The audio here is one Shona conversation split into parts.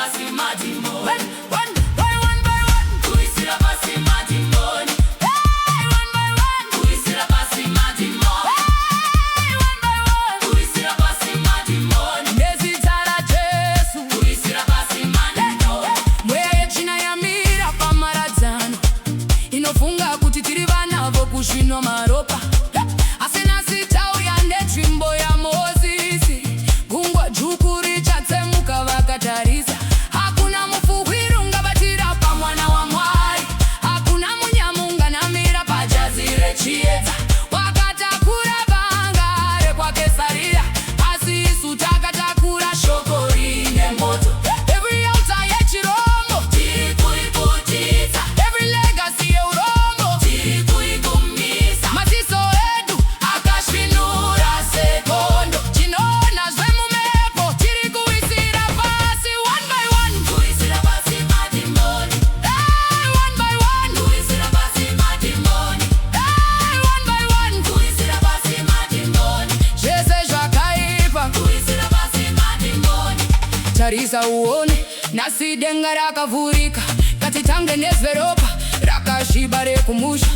Pasi Madhimoni. One by one. Kuwisira Pasi Madhimoni. Hey, one by one. Kuwisira Pasi Madhimoni. Hey, one by one. Kuwisira Pasi Madhimoni. Nezitara Jesu. Kuwisira Pasi Madhimoni. Mweye china yamira pamaradzano. Inofunga kuti tiri vana vokusvinwa maropa. Asina sitauya netsvimbo ya Mozisi. Gungwa dzvuku richatsemuka vakatarisa. Hakuna mufuhwiri ungabatira pamwana waMwari. Hakuna munyamunga namira pajazi rechiedza. Wakatakura banga rekwaKesaria, asi isu takatakura shoko rine moto. Every altar yechirombo tiri kuiputisa. Every legacy yeurombo tiri kuigumisa. Maziso edu akasvinura sekondo. Tinoona zvemumepo tiri kuwisira pasi. One by one. Kuwisira Pasi Madhimoni. Hey, one by one. Kuwisira Pasi Madhimoni. Hey, one by one. Kuwisira Pasi Madhimoni. Zvese zvakaipa kuwisira Pasi Madhimoni. Tarisa uone, nasi denga rakavhurika. Ngatitange nezveropa rakasviba rekumusha.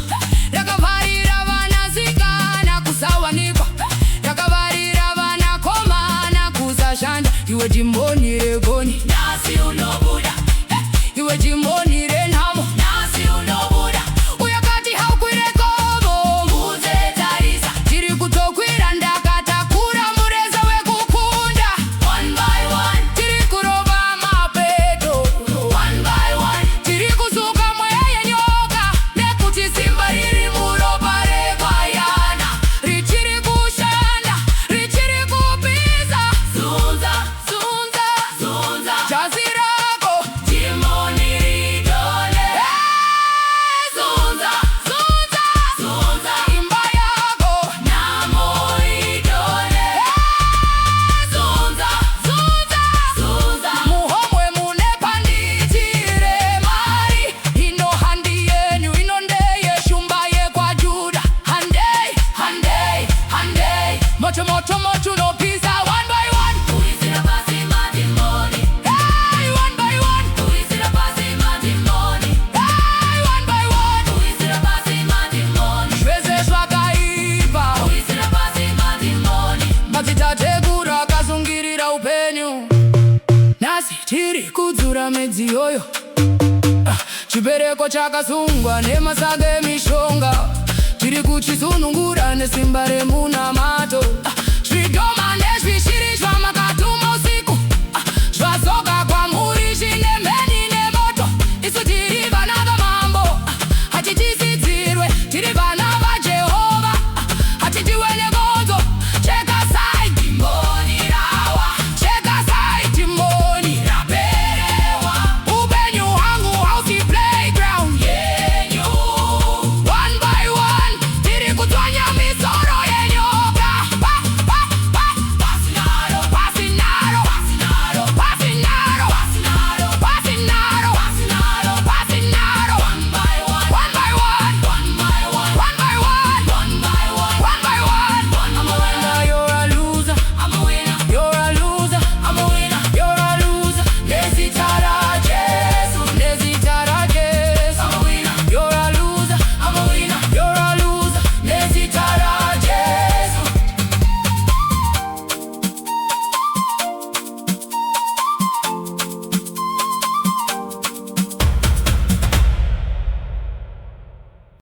Rakavarira vanasikana kusawanikwa. Rakavarira vanakomana kusashanda. Iwe dhimoni regoni, nasi unobuda. Iwe dhimoni renhamo, nasi unobuda. Uyakati haukwire gomo, mudze tarisa. Tiri kutokwira ndakatakura mureza wekukunda. One by one. Tiri kurova mapeto. One by one. Tiri kusuka mweya yenyoka. Nekuti simba riri muropa rekwayana. Richiri kushanda, richiri kupisa. Zunza, zunza, zunza. Jazi rako dhimoni ridole. Hey, zunza, zunza, zunza. Imba yako namo idole. Hey, zunza, zunza, zunza. Muhomwe mune panditire mari. Ino handi yenyu ino ndeye shumba yekwaJudha. Handei, handei, handei. Moto moto moto unopisa. One by one. Kuwisira Pasi Madhimoni. Hey, one by one. Kuwisira Pasi Madhimoni. Hey, one by one. Kuwisira Pasi Madhimoni. Zvese zvakaipa kuwisira Pasi Madhimoni. Madzitategura akasungirira upenyu. Nasi tiri kudzura midziyoyo. Chibereko chakasungwa nemasaga emishonga. Tiri kuchisunungura nesimba remunamato.